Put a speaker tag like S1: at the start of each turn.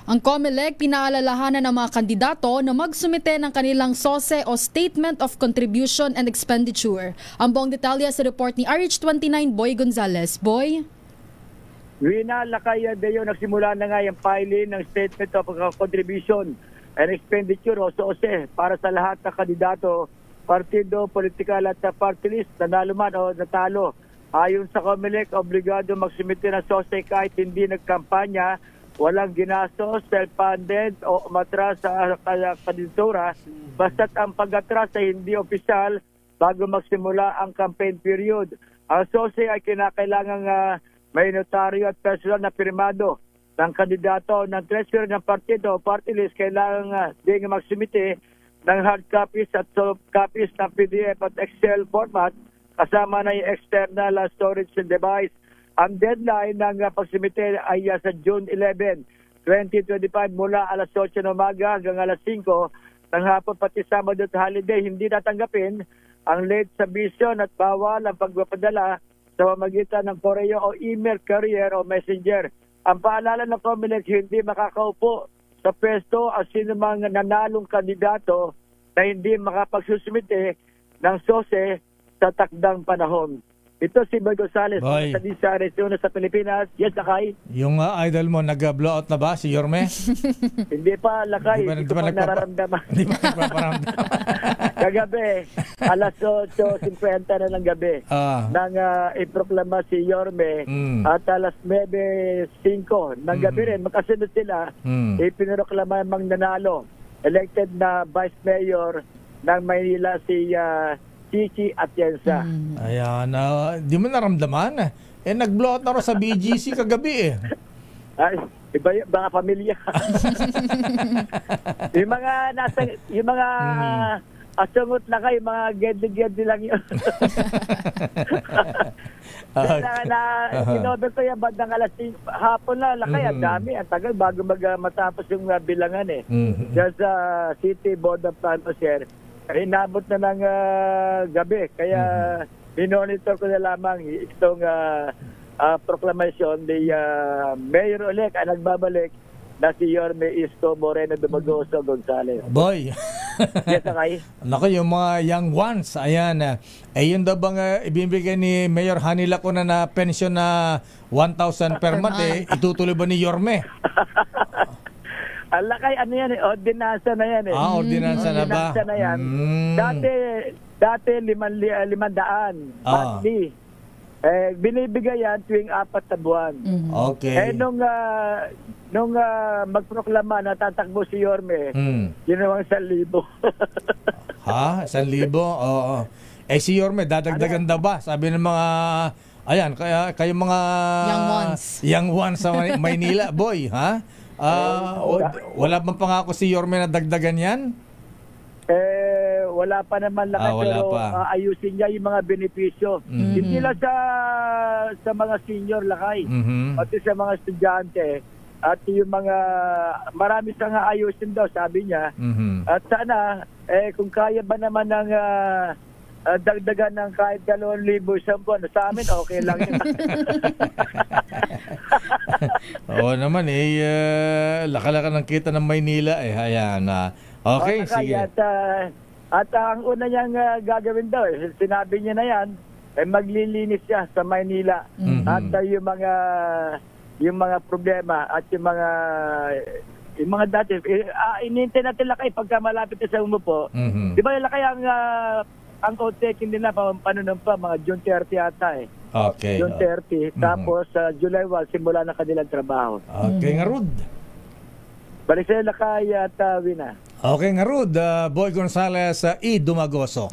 S1: Ang COMELEC pinaalalahanan ng mga kandidato na magsumite ng kanilang SOSE o Statement of Contribution and Expenditure. Ang buong detalye sa report ni RH29 Boy Gonzales. Boy?
S2: Rina Lakay Deo, nagsimula na nga yung filing ng Statement of Contribution and Expenditure o SOSE para sa lahat ng kandidato, partido, politikal at party list, nanalo man o natalo. Ayon sa COMELEC, obligado magsumite ng SOSE kahit hindi nagkampanya, walang ginastos, self-funded o umatras sa kandidatura, basta't ang pag-atras ay hindi opisyal bago magsimula ang campaign period. Ang SOSE ay kinakailangang may notaryo at personal na pirmado ng kandidato ng treasurer ng partido o party list. Kailangan din magsumite ng hard copies at soft copies ng PDF at Excel format kasama na yung external storage device. Ang deadline ng pagsumite ay sa June 11, 2025 mula alas 8 ng umaga hanggang alas 5 ng hapon, pati Sabado at holiday. Hindi natanggapin ang late submission at bawal ang pagpapadala sa pamamagitan ng koreo o email, courier o messenger. Ang paalala ng COMELEC, hindi makakaupo sa pwesto ang sino mang nanalong kandidato na hindi makapagsusumite ng SOSE sa takdang panahon. Ito si Boy Gonzales, sa Disa Region sa Pilipinas. Yes, Lakay.
S3: Yung idol mo, nag-blowout na ba si Yorme?
S2: Hindi pa, Lakay. Hindi ko pa nararamdaman.
S3: Hindi pa nagpaparamdaman.
S2: Kagabi, alas 8:50 na ng gabi, nang iproklama si Yorme at alas 9:05 ng gabi rin, magkasunod sila, ipinoklama mang nanalo. Elected na Vice Mayor ng Maynila si Chichi Atienza.
S3: Ayan, di mo naramdaman. Nag-blowout na rin sa BGC kagabi eh.
S2: Ay, iba yung mga pamilya. yung mga asungot na kayo, mga gedli-gedli lang yun. Kinover ko yung bandang alas hapon na, Lakay, ang dami, ang tagal bago matapos yung bilangan eh. Diyan sa City Board of Canvassers, inabot na ng gabi. Kaya minonitor ko na lamang itong proclamation ni Mayor-elect ang nagbabalik na si Yorme Isko Moreno Dumagoso Gonzales.
S3: Boy!
S2: Yes, okay.
S3: Naku, yung mga young ones, ayan. Yun daw bang ibibigay ni Mayor Hanila ko na pension na 1,000 per month, itutuloy ba ni Yorme?
S2: Lakay, ano yan eh, ordinansa na yan eh.
S3: Ordinansa na ba?
S2: Ordinansa na yan. Dati 500 monthly. Binibigay yan tuwing 4 na buwan.
S3: Okay.
S2: Nung magproklama na tatakbo si Yorme, ginawang 1,000.
S3: Ha? 1,000? Oo. Si Yorme, dadagdagan daw ba? Sabi ng mga, ayan, kayo mga young ones sa Maynila, boy, ha? Wala bang pangako si Yorme na dagdagan yan?
S2: Wala pa naman Lakay, pero ayusin niya yung mga benepisyo. Hindi lang sa mga senior, Lakay, pati sa mga estudyante at yung mga marami siyang ayusin daw, sabi niya. At sana kung kaya ba naman ng dagdagan ng kahit 2,000 isang buwan, sa amin okay lang yun.
S3: Oo naman laka-laka ng kita ng Maynila ayan. Okay, sige.
S2: At ang una niyang gagawin daw, sinabi niya na yan, maglilinis siya sa Maynila. At yung mga problema at yung mga dati, inintay natin Lakay pagka malapit na sa umupo. Di ba Lakay ang outtaking nila panunong pa, mga June 30 yata eh.
S3: Okay.
S2: June 30. Tapos July 1, simula na kanilang trabaho.
S3: Okay nga, Rud.
S2: Balik sa'yo Lakay at Wina.
S3: Okay nga, Rud. Boy Gonzales, Dumagoso.